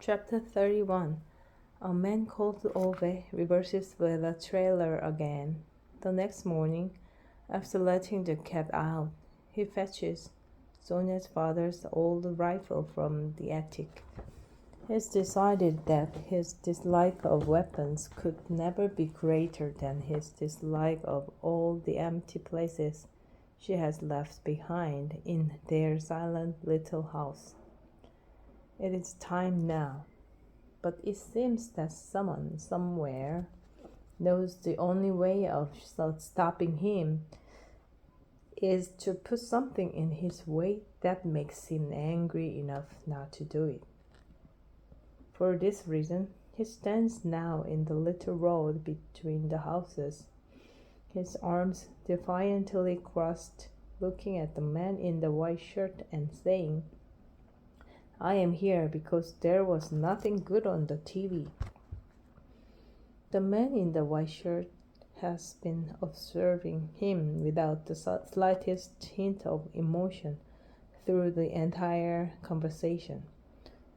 Chapter 31. A man called Ove reverses with a trailer again. The next morning, after letting the cat out, he fetches Sonia's father's old rifle from the attic. He's decided that his dislike of weapons could never be greater than his dislike of all the empty places she has left behind in their silent little house. It is time now, but it seems that someone somewhere knows the only way of stopping him is to put something in his way that makes him angry enough not to do it. For this reason, he stands now in the little road between the houses, his arms defiantly crossed, looking at the man in the white shirt and saying, "I am here because there was nothing good on the TV." The man in the white shirt has been observing him without the slightest hint of emotion through the entire conversation.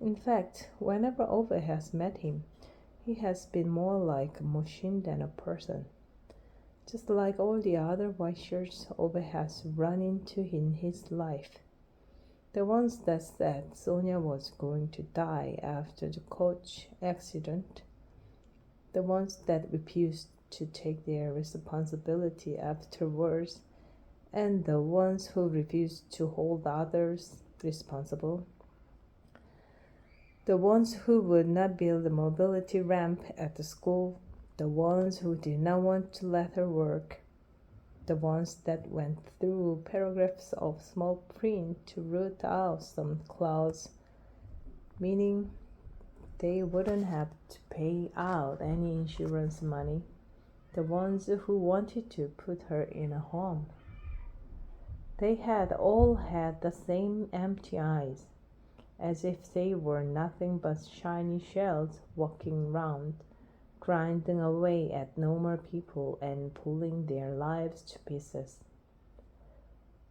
In fact, whenever Ove has met him, he has been more like a machine than a person. Just like all the other white shirts Ove has run into in his life. The ones that said Sonia was going to die after the coach accident. The ones that refused to take their responsibility afterwards. And the ones who refused to hold others responsible. The ones who would not build a mobility ramp at the school. The ones who did not want to let her work. The ones that went through paragraphs of small print to root out some clause, meaning they wouldn't have to pay out any insurance money. The ones who wanted to put her in a home. They had all had the same empty eyes, as if they were nothing but shiny shells walking round, grinding away at normal people and pulling their lives to pieces.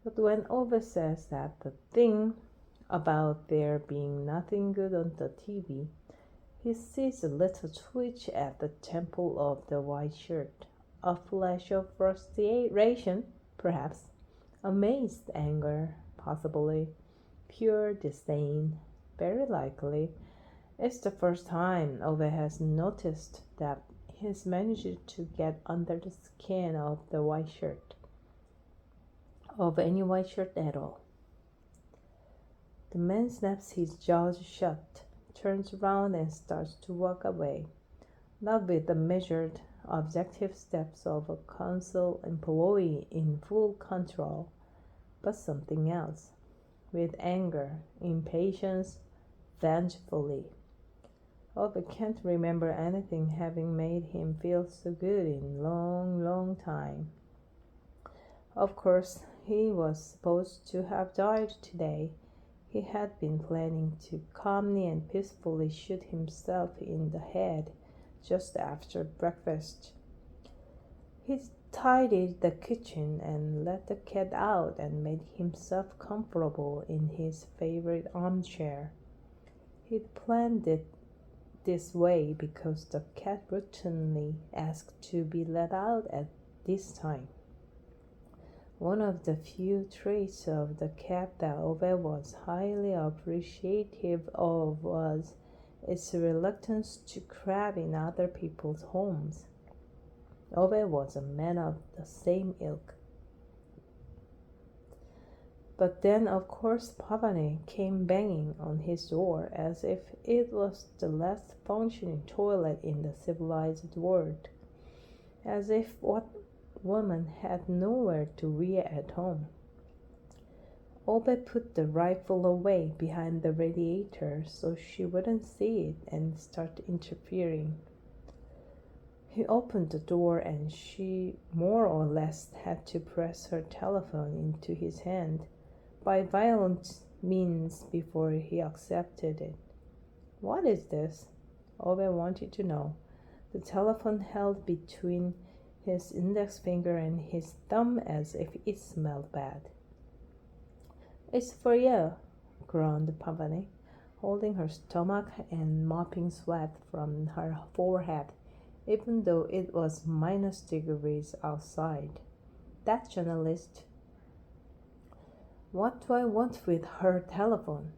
But when Ove says that the thing about there being nothing good on the TV, he sees a little twitch at the temple of the white shirt, a flash of frustration, perhaps, amazed anger, possibly, pure disdain, very likely. It's the first time Ove has noticed that he's managed to get under the skin of the white shirt, of any white shirt at all. The man snaps his jaws shut, turns around and starts to walk away, not with the measured, objective steps of a council employee in full control, but something else, with anger, impatience, vengefully. Ove can't remember anything having made him feel so good in long time. Of course, he was supposed to have died today. He had been planning to calmly and peacefully shoot himself in the head just after breakfast. He tidied the kitchen and let the cat out and made himself comfortable in his favorite armchair. He'd planned it this way because the cat routinely asked to be let out at this time. One of the few traits of the cat that Ove was highly appreciative of was its reluctance to crab in other people's homes. Ove was a man of the same ilk. But then, of course, Pavane came banging on his door as if it was the last functioning toilet in the civilized world, as if what woman had nowhere to wear at home. Ove put the rifle away behind the radiator so she wouldn't see it and start interfering. He opened the door and she more or less had to press her telephone into his hand by violent means before he accepted it. "What is this?" Ove wanted to know, the telephone held between his index finger and his thumb as if it smelled bad. "It's for you," groaned Pavane. holding her stomach and mopping sweat from her forehead, even though it was -degrees outside. That journalist. What do I want with her telephone?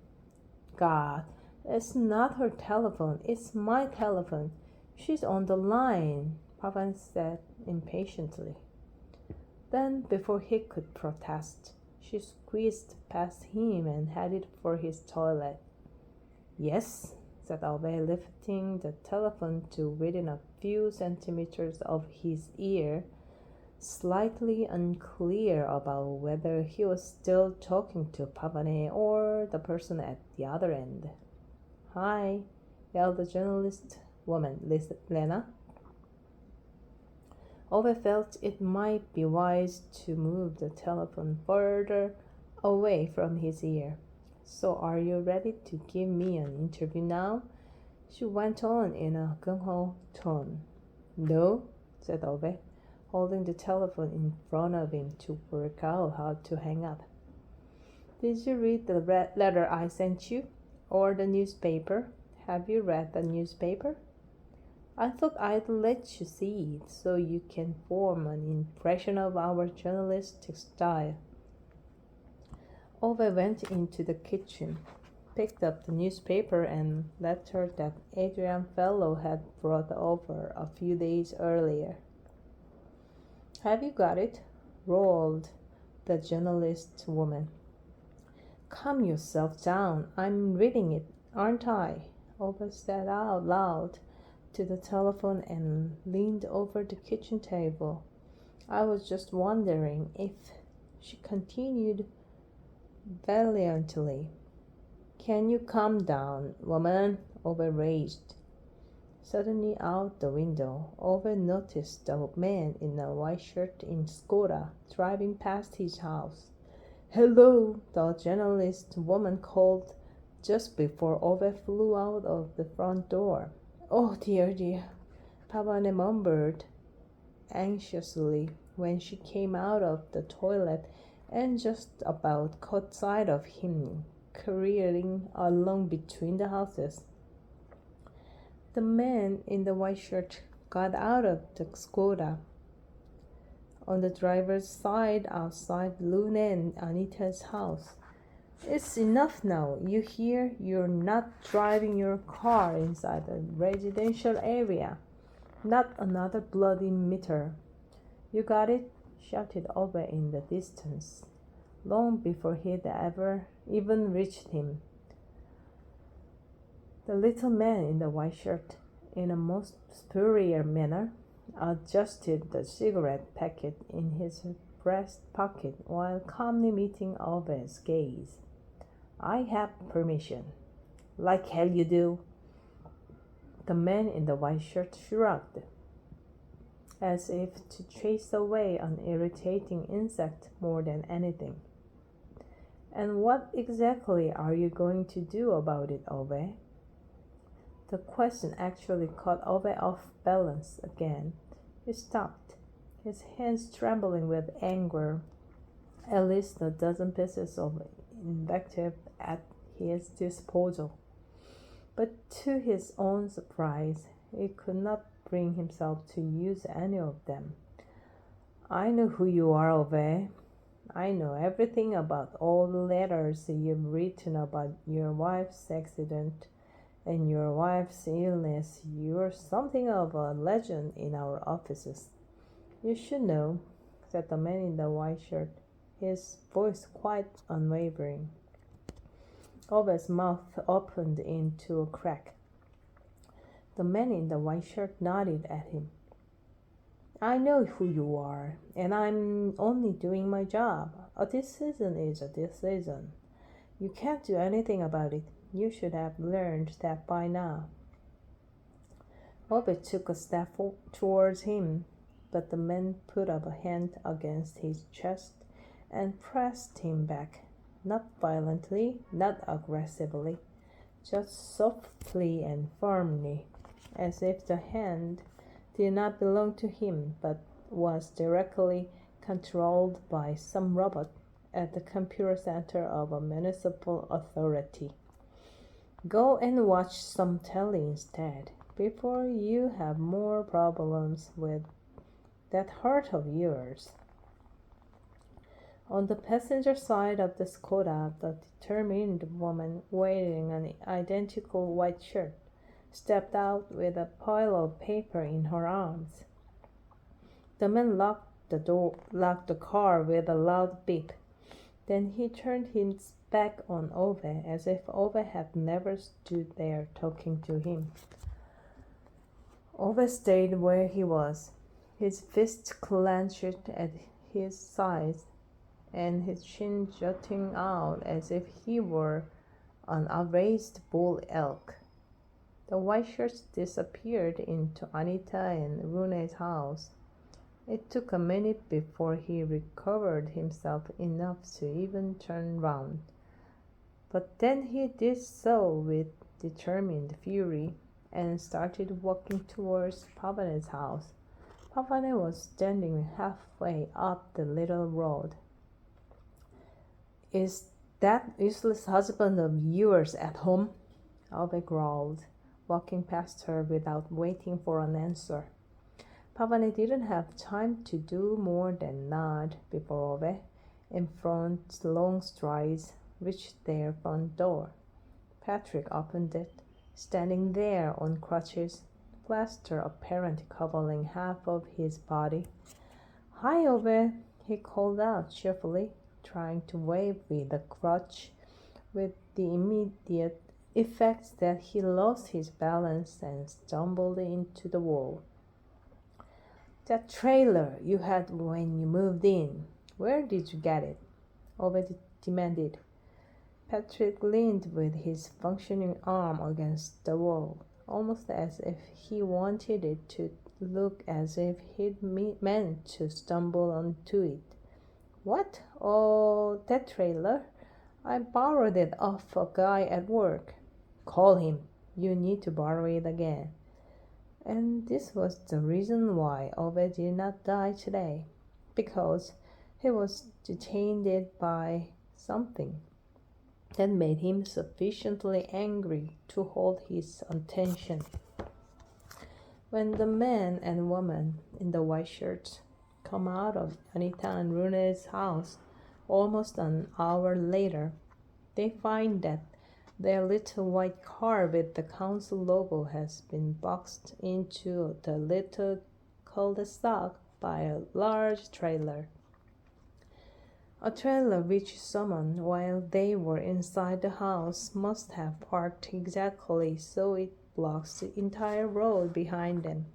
God, it's not her telephone, it's my telephone. She's on the line, Pavan said impatiently. Then, before he could protest, she squeezed past him and headed for his toilet. Yes, said Ove, lifting the telephone to within a few centimeters of his ear, slightly unclear about whether he was still talking to Pavane or the person at the other end. Hi, yelled the journalist woman, Lena. Ove felt it might be wise to move the telephone further away from his ear. So are you ready to give me an interview now? She went on in a gung-ho tone. No, said Ove, holding the telephone in front of him to work out how to hang up. Did you read the letter I sent you? Or the newspaper? Have you read the newspaper? I thought I'd let you see it so you can form an impression of our journalistic style. Ove went into the kitchen, picked up the newspaper and letter that Adrian Fellow had brought over a few days earlier. Have you got it? Roared the journalist woman. Calm yourself down. I'm reading it, aren't I? Ove said out loud to the telephone and leaned over the kitchen table. I was just wondering if, she continued valiantly. Can you calm down, woman? Ove raged. Suddenly out the window, Ove noticed a man in a white shirt in Skoda driving past his house. Hello, the journalist woman called just before Ove flew out of the front door. Oh dear, Pavane mumbled anxiously when she came out of the toilet and just about caught sight of him careering along between the houses. The man in the white shirt got out of the Skoda on the driver's side outside Lune and Anita's house. It's enough now, you hear? You're not driving your car inside a residential area. Not another bloody meter. You got it? Shouted Ove in the distance, long before he'd ever even reached him. The little man in the white shirt, in a most superior manner, adjusted the cigarette packet in his breast pocket while calmly meeting Ove's gaze. I have permission. Like hell you do. The man in the white shirt shrugged, as if to chase away an irritating insect more than anything. And what exactly are you going to do about it, Ove? The question actually caught Ove off balance again. He stopped, his hands trembling with anger, at least a dozen pieces of invective at his disposal. But to his own surprise, he could not bring himself to use any of them. I know who you are, Ove. I know everything about all the letters you've written about your wife's accident and your wife's illness. You're something of a legend in our offices. You should know, said the man in the white shirt, his voice quite unwavering. Ove's mouth opened into a crack. The man in the white shirt nodded at him. I know who you are, and I'm only doing my job. A decision is a decision. You can't do anything about it. You should have learned that by now. Ove took a step towards him, but the man put up a hand against his chest and pressed him back, not violently, not aggressively, just softly and firmly, as if the hand did not belong to him, but was directly controlled by some robot at the computer center of a municipal authority. Go and watch some telly instead, before you have more problems with that heart of yours. On the passenger side of the Skoda, the determined woman wearing an identical white shirt stepped out with a pile of paper in her arms. The man locked the car with a loud beep. Then he turned his back on Ove as if Ove had never stood there talking to him. Ove stayed where he was, his fists clenched at his sides and his chin jutting out as if he were an outraised bull elk. The white shirts disappeared into Anita and Rune's house. It took a minute before he recovered himself enough to even turn round. But then he did so with determined fury and started walking towards Pavane's house. Pavane was standing halfway up the little road. "Is that useless husband of yours at home?" Ove growled, walking past her without waiting for an answer. Pavane didn't have time to do more than nod before Ove, in front long strides, reached their front door. Patrick opened it, standing there on crutches, plaster apparently covering half of his body. "Hi, Ove," he called out cheerfully, trying to wave with the crutch, with the immediate effect that he lost his balance and stumbled into the wall. "That trailer you had when you moved in, where did you get it?" Ove demanded. Patrick leaned with his functioning arm against the wall, almost as if he wanted it to look as if he'd meant to stumble onto it. "What? Oh, that trailer? I borrowed it off a guy at work." "Call him. You need to borrow it again." And this was the reason why Ove did not die today, because he was detained by something that made him sufficiently angry to hold his attention. When the man and woman in the white shirts come out of Anita and Rune's house almost an hour later, they find that their little white car with the council logo has been boxed into the little cul-de-sac by a large trailer. A trailer which someone, while they were inside the house, must have parked exactly so it blocks the entire road behind them.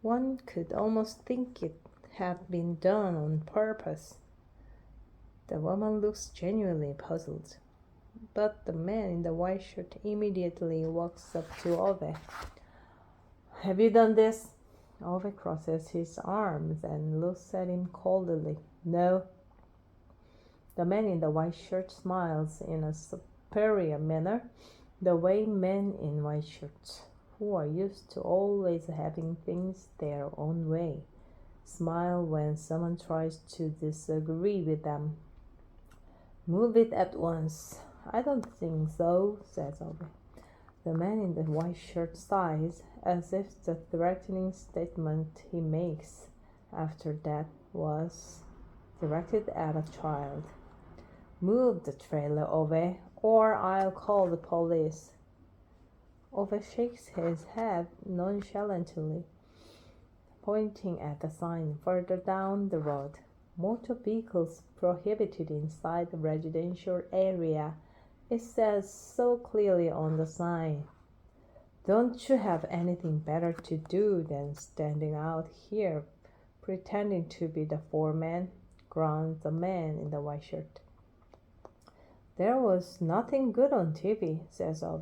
One could almost think it had been done on purpose. The woman looks genuinely puzzled, but the man in the white shirt immediately walks up to Ove. "Have you done this?" Ove crosses his arms and looks at him coldly. "No." The man in the white shirt smiles in a superior manner, the way men in white shirts, who are used to always having things their own way, smile when someone tries to disagree with them. "Move it at once." "I don't think so," says Ove. The man in the white shirt sighs, as if the threatening statement he makes after that was directed at a child. "Move the trailer, Ove, or I'll call the police." Ove shakes his head nonchalantly, pointing at the sign further down the road. "Motor vehicles prohibited inside the residential area. It says so clearly on the sign." "Don't you have anything better to do than standing out here pretending to be the foreman?" groaned the man in the white shirt. "There was nothing good on TV," says Ove.